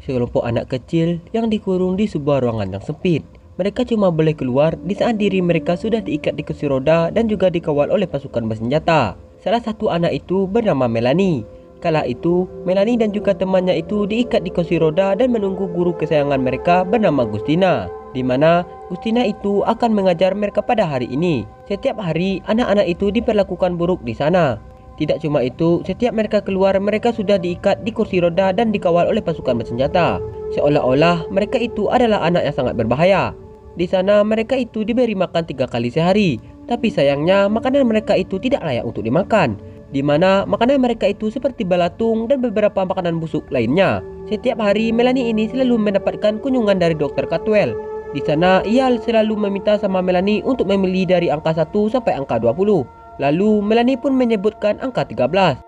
Sekelompok anak kecil yang dikurung di sebuah ruangan yang sempit. Mereka cuma boleh keluar di saat diri mereka sudah diikat di kursi roda dan juga dikawal oleh pasukan bersenjata. Salah satu anak itu bernama Melanie. Kala itu, Melanie dan juga temannya itu diikat di kursi roda dan menunggu guru kesayangan mereka bernama Gustina, di mana Gustina itu akan mengajar mereka pada hari ini. Setiap hari, anak-anak itu diperlakukan buruk di sana. Tidak cuma itu, setiap mereka keluar, mereka sudah diikat di kursi roda dan dikawal oleh pasukan bersenjata. Seolah-olah mereka itu adalah anak yang sangat berbahaya. Di sana, mereka itu diberi makan 3 kali sehari. Tapi sayangnya, makanan mereka itu tidak layak untuk dimakan, di mana makanan mereka itu seperti belatung dan beberapa makanan busuk lainnya. Setiap hari, Melanie ini selalu mendapatkan kunjungan dari Dr. Caldwell. Di sana, ia selalu meminta sama Melanie untuk memilih dari angka 1 sampai angka 20. Lalu, Melanie pun menyebutkan angka 13.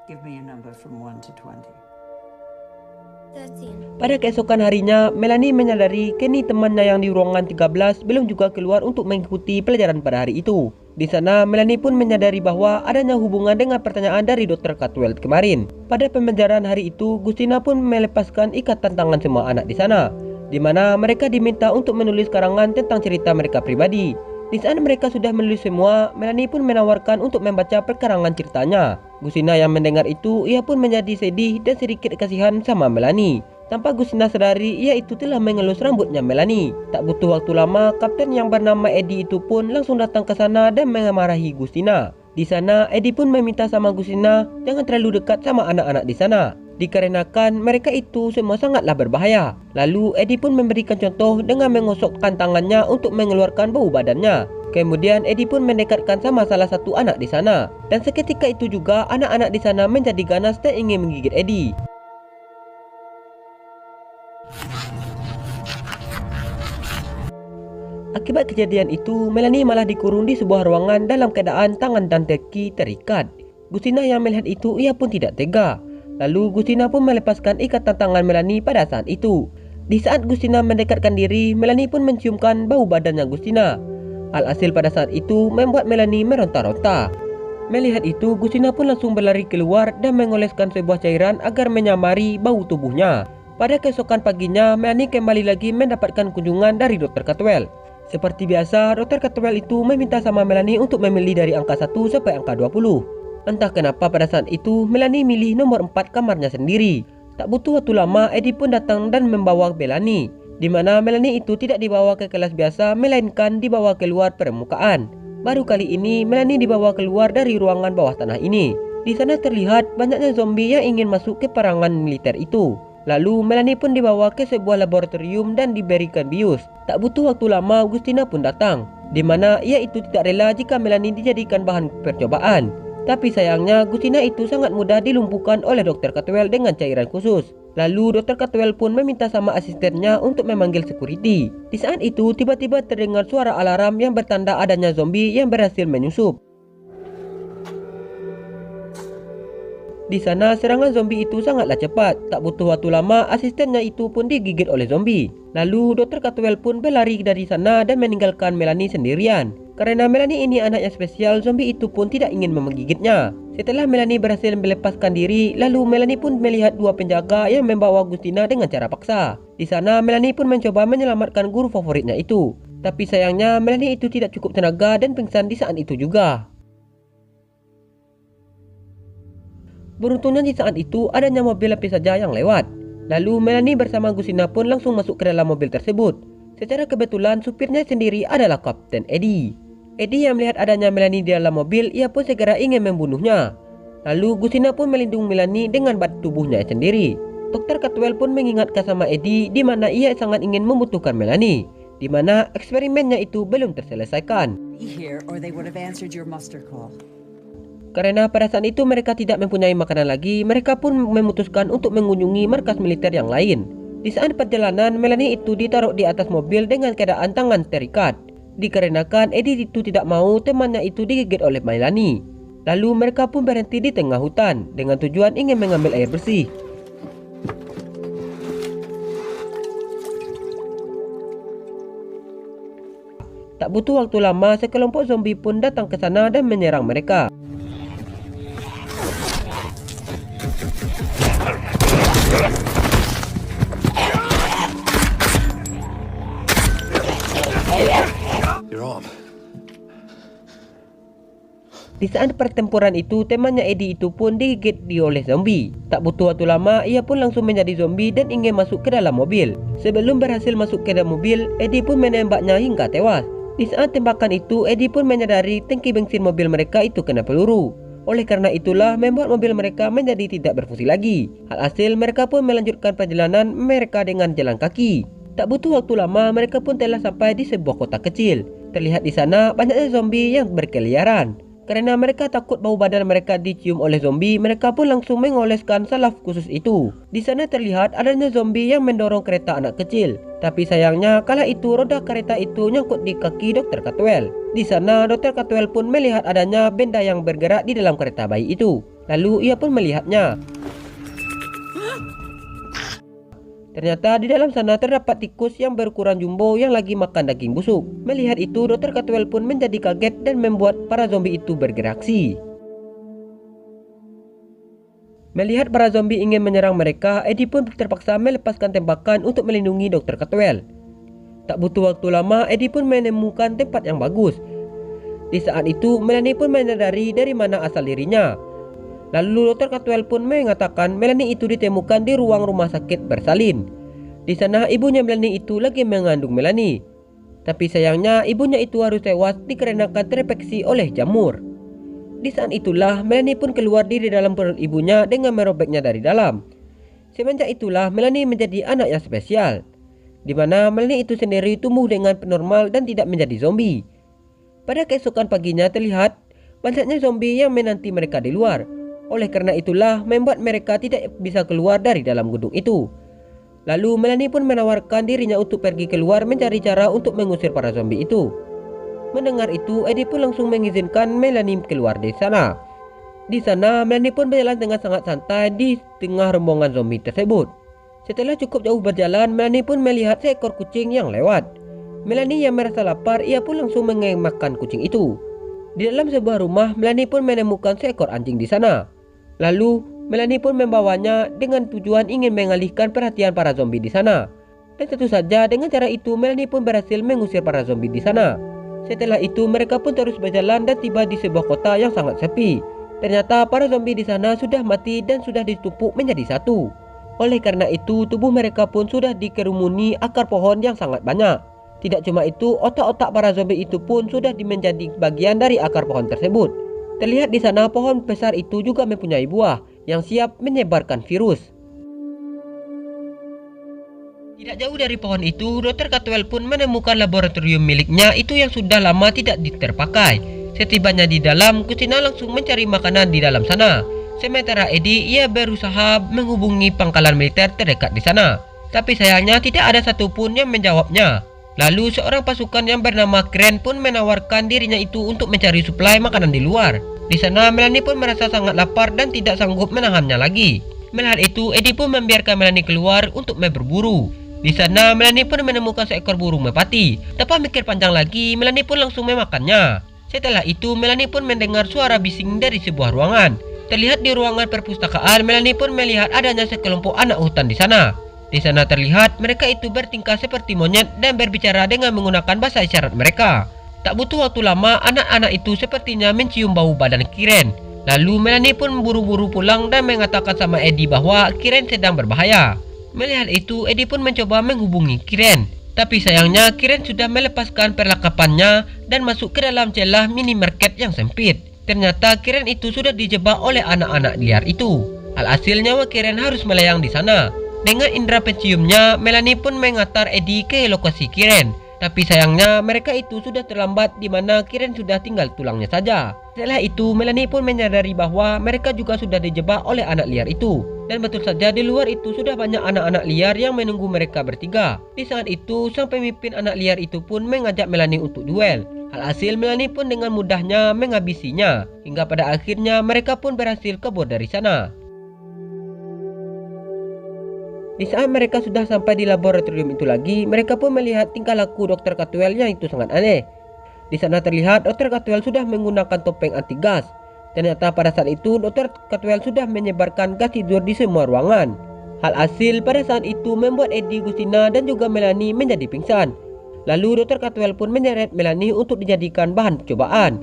Give me a number from 1 to 20. 13. Pada keesokan harinya, Melanie menyadari kini temannya yang di ruangan 13 belum juga keluar untuk mengikuti pelajaran pada hari itu. Di sana, Melanie pun menyadari bahwa adanya hubungan dengan pertanyaan dari Dr. Caldwell kemarin. Pada pembelajaran hari itu, Gustina pun melepaskan ikatan tangan semua anak di sana, di mana mereka diminta untuk menulis karangan tentang cerita mereka pribadi. Di saat mereka sudah menulis semua, Melanie pun menawarkan untuk membaca perkarangan ceritanya. Gustina yang mendengar itu, ia pun menjadi sedih dan sedikit kasihan sama Melanie. Tanpa Gustina sadari, ia itu telah mengelus rambutnya Melanie. Tak butuh waktu lama, kapten yang bernama Eddie itu pun langsung datang ke sana dan memarahi Gustina. Di sana, Eddie pun meminta sama Gustina jangan terlalu dekat sama anak-anak di sana, dikarenakan mereka itu semua sangatlah berbahaya. Lalu Eddie pun memberikan contoh dengan mengosokkan tangannya untuk mengeluarkan bau badannya. Kemudian Eddie pun mendekatkan sama salah satu anak di sana. Dan seketika itu juga anak-anak di sana menjadi ganas dan ingin menggigit Eddie. Akibat kejadian itu, Melanie malah dikurung di sebuah ruangan dalam keadaan tangan dan kaki terikat. Gustina yang melihat itu, ia pun tidak tega. Lalu Gustina pun melepaskan ikatan tangan Melanie pada saat itu. Di saat Gustina mendekatkan diri, Melanie pun menciumkan bau badannya Gustina. Alhasil pada saat itu membuat Melanie meronta-ronta. Melihat itu, Gustina pun langsung berlari keluar dan mengoleskan sebuah cairan agar menyamari bau tubuhnya. Pada keesokan paginya, Melanie kembali lagi mendapatkan kunjungan dari Dr. Caldwell. Seperti biasa, Dr. Caldwell itu meminta sama Melanie untuk memilih dari angka 1 sampai angka 20. Entah kenapa pada saat itu Melanie milih nomor 4 kamarnya sendiri. Tak butuh waktu lama, Eddie pun datang dan membawa Melanie, di mana Melanie itu tidak dibawa ke kelas biasa melainkan dibawa keluar permukaan. Baru kali ini Melanie dibawa keluar dari ruangan bawah tanah ini. Di sana terlihat banyaknya zombie yang ingin masuk ke perangan militer itu. Lalu Melanie pun dibawa ke sebuah laboratorium dan diberikan bius. Tak butuh waktu lama, Gustina pun datang, di mana ia itu tidak rela jika Melanie dijadikan bahan percobaan. Tapi sayangnya Gustina itu sangat mudah dilumpuhkan oleh Dr. Caldwell dengan cairan khusus. Lalu Dr. Caldwell pun meminta sama asistennya untuk memanggil security. Di saat itu tiba-tiba terdengar suara alarm yang bertanda adanya zombie yang berhasil menyusup. Di sana serangan zombie itu sangatlah cepat. Tak butuh waktu lama, asistennya itu pun digigit oleh zombie. Lalu Dr. Caldwell pun berlari dari sana dan meninggalkan Melanie sendirian. Karena Melanie ini anak yang spesial, zombie itu pun tidak ingin menggigitnya. Setelah Melanie berhasil melepaskan diri, lalu Melanie pun melihat dua penjaga yang membawa Gustina dengan cara paksa. Di sana Melanie pun mencoba menyelamatkan guru favoritnya itu. Tapi sayangnya Melanie itu tidak cukup tenaga dan pingsan di saat itu juga. Beruntungnya di saat itu adanya mobil lampu saja yang lewat. Lalu Melanie bersama Gustina pun langsung masuk ke dalam mobil tersebut. Secara kebetulan supirnya sendiri adalah Kapten Eddie. Eddie yang melihat adanya Melanie di dalam mobil, ia pun segera ingin membunuhnya. Lalu Gustina pun melindungi Melanie dengan badan tubuhnya sendiri. Dr. Caldwell pun mengingatkan sama Eddie di mana ia sangat ingin membutuhkan Melanie, di mana eksperimennya itu belum terselesaikan. Be here or they would have answered your muster call. Karena pada saat itu mereka tidak mempunyai makanan lagi, mereka pun memutuskan untuk mengunjungi markas militer yang lain. Di saat perjalanan, Melanie itu ditaruh di atas mobil dengan keadaan tangan terikat, dikarenakan Eddie itu tidak mau temannya itu digigit oleh Melanie. Lalu mereka pun berhenti di tengah hutan dengan tujuan ingin mengambil air bersih. Tak butuh waktu lama, sekelompok zombie pun datang ke sana dan menyerang mereka. You're on. Di saat pertempuran itu, temannya Eddie itu pun digigit oleh zombie. Tak butuh waktu lama, ia pun langsung menjadi zombie dan ingin masuk ke dalam mobil. Sebelum berhasil masuk ke dalam mobil, Eddie pun menembaknya hingga tewas. Di saat tembakan itu, Eddie pun menyadari tangki bensin mobil mereka itu kena peluru. Oleh karena itulah, membuat mobil mereka menjadi tidak berfungsi lagi. Alhasil, mereka pun melanjutkan perjalanan mereka dengan jalan kaki. Tak butuh waktu lama, mereka pun telah sampai di sebuah kota kecil. Terlihat di sana banyaknya zombie yang berkeliaran. Karena mereka takut bau badan mereka dicium oleh zombie, mereka pun langsung mengoleskan salep khusus itu. Di sana terlihat adanya zombie yang mendorong kereta anak kecil. Tapi sayangnya kala itu roda kereta itu nyangkut di kaki Dr. Cantwell. Di sana Dr. Cantwell pun melihat adanya benda yang bergerak di dalam kereta bayi itu. Lalu ia pun melihatnya. Ternyata di dalam sana terdapat tikus yang berukuran jumbo yang lagi makan daging busuk. Melihat itu, Dr. Cantwell pun menjadi kaget dan membuat para zombie itu bergereaksi. Melihat para zombie ingin menyerang mereka, Eddie pun terpaksa melepaskan tembakan untuk melindungi Dr. Cantwell. Tak butuh waktu lama, Eddie pun menemukan tempat yang bagus. Di saat itu, Melanie pun menyadari dari mana asal dirinya. Lalu Dr. Cantwell pun mengatakan Melanie itu ditemukan di ruang rumah sakit bersalin. Di sana ibunya Melanie itu lagi mengandung Melanie. Tapi sayangnya ibunya itu harus tewas dikarenakan terinfeksi oleh jamur. Di saat itulah Melanie pun keluar dari dalam perut ibunya dengan merobeknya dari dalam. Semenjak itulah Melanie menjadi anak yang spesial, di mana Melanie itu sendiri tumbuh dengan normal dan tidak menjadi zombie. Pada keesokan paginya terlihat banyaknya zombie yang menanti mereka di luar. Oleh karena itulah membuat mereka tidak bisa keluar dari dalam gedung itu. Lalu Melanie pun menawarkan dirinya untuk pergi keluar mencari cara untuk mengusir para zombie itu. Mendengar itu, Eddie pun langsung mengizinkan Melanie keluar dari sana. Di sana, Melanie pun berjalan dengan sangat santai di tengah rombongan zombie tersebut. Setelah cukup jauh berjalan, Melanie pun melihat seekor kucing yang lewat. Melanie yang merasa lapar, ia pun langsung memakan kucing itu. Di dalam sebuah rumah, Melanie pun menemukan seekor anjing di sana. Lalu, Melanie pun membawanya dengan tujuan ingin mengalihkan perhatian para zombie di sana. Dan tentu saja dengan cara itu Melanie pun berhasil mengusir para zombie di sana. Setelah itu mereka pun terus berjalan dan tiba di sebuah kota yang sangat sepi. Ternyata para zombie di sana sudah mati dan sudah ditumpuk menjadi satu. Oleh karena itu tubuh mereka pun sudah dikerumuni akar pohon yang sangat banyak. Tidak cuma itu, otak-otak para zombie itu pun sudah menjadi bagian dari akar pohon tersebut. Terlihat di sana pohon besar itu juga mempunyai buah yang siap menyebarkan virus. Tidak jauh dari pohon itu, Dr. Cantwell pun menemukan laboratorium miliknya itu yang sudah lama tidak terpakai. Setibanya di dalam, Kusina langsung mencari makanan di dalam sana. Sementara Eddie, ia berusaha menghubungi pangkalan militer terdekat di sana. Tapi sayangnya tidak ada satupun yang menjawabnya. Lalu seorang pasukan yang bernama Kren pun menawarkan dirinya itu untuk mencari suplai makanan di luar. Di sana Melanie pun merasa sangat lapar dan tidak sanggup menahannya lagi. Melihat itu, Eddie pun membiarkan Melanie keluar untuk berburu. Di sana Melanie pun menemukan seekor burung merpati. Tanpa mikir panjang lagi, Melanie pun langsung memakannya. Setelah itu Melanie pun mendengar suara bising dari sebuah ruangan. Terlihat di ruangan perpustakaan, Melanie pun melihat adanya sekelompok anak hutan di sana. Di sana terlihat mereka itu bertingkah seperti monyet dan berbicara dengan menggunakan bahasa isyarat mereka. Tak butuh waktu lama, anak-anak itu sepertinya mencium bau badan Kiren. Lalu Melanie pun buru-buru pulang dan mengatakan sama Eddie bahwa Kiren sedang berbahaya. Melihat itu, Eddie pun mencoba menghubungi Kiren. Tapi sayangnya Kiren sudah melepaskan perlengkapannya dan masuk ke dalam celah minimarket yang sempit. Ternyata Kiren itu sudah dijebak oleh anak-anak liar itu. Alhasil nyawa Kiren harus melayang di sana. Dengan indera penciumnya, Melanie pun mengantar Eddie ke lokasi Kiren. Tapi sayangnya mereka itu sudah terlambat di mana Kiren sudah tinggal tulangnya saja. Setelah itu, Melanie pun menyadari bahwa mereka juga sudah dijebak oleh anak liar itu. Dan betul saja di luar itu sudah banyak anak-anak liar yang menunggu mereka bertiga. Di saat itu, sang pemimpin anak liar itu pun mengajak Melanie untuk duel. Alhasil Melanie pun dengan mudahnya menghabisinya. Hingga pada akhirnya mereka pun berhasil kabur dari sana. Di saat mereka sudah sampai di laboratorium itu lagi, mereka pun melihat tingkah laku Dr. Cantwell yang itu sangat aneh. Di sana terlihat Dr. Cantwell sudah menggunakan topeng anti gas. Ternyata pada saat itu Dr. Cantwell sudah menyebarkan gas tidur di semua ruangan. Hal hasil pada saat itu membuat Eddie, Gustina dan juga Melanie menjadi pingsan. Lalu Dr. Caldwell pun menyeret Melanie untuk dijadikan bahan percobaan.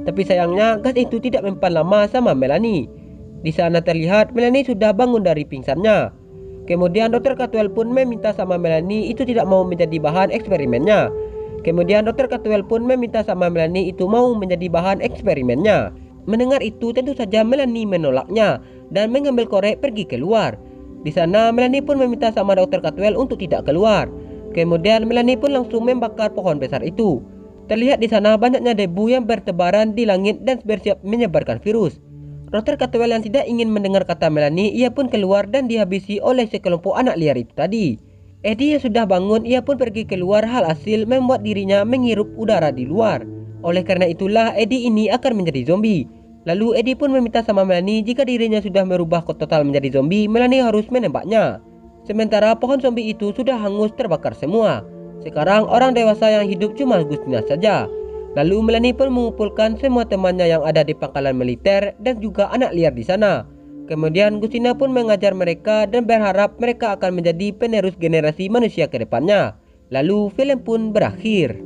Tapi sayangnya gas itu tidak mempan lama sama Melanie. Di sana terlihat Melanie sudah bangun dari pingsannya. Kemudian Dr. Caldwell pun meminta sama Melanie itu tidak mau menjadi bahan eksperimennya. Kemudian Dr. Caldwell pun meminta sama Melanie itu mau menjadi bahan eksperimennya. Mendengar itu tentu saja Melanie menolaknya dan mengambil korek pergi keluar. Di sana Melanie pun meminta sama Dr. Caldwell untuk tidak keluar. Kemudian Melanie pun langsung membakar pohon besar itu. Terlihat di sana banyaknya debu yang bertebaran di langit dan bersiap menyebarkan virus. Dr. Caldwell yang tidak ingin mendengar kata Melanie, ia pun keluar dan dihabisi oleh sekelompok anak liar itu tadi. Eddie yang sudah bangun, ia pun pergi keluar, hal hasil membuat dirinya menghirup udara di luar. Oleh karena itulah Eddie ini akan menjadi zombie. Lalu Eddie pun meminta sama Melanie jika dirinya sudah merubah total menjadi zombie, Melanie harus menembaknya. Sementara pohon zombie itu sudah hangus terbakar semua. Sekarang orang dewasa yang hidup cuma Gustina saja. Lalu Melanie pun mengumpulkan semua temannya yang ada di pangkalan militer dan juga anak liar di sana. Kemudian Gustina pun mengajar mereka dan berharap mereka akan menjadi penerus generasi manusia ke depannya. Lalu film pun berakhir.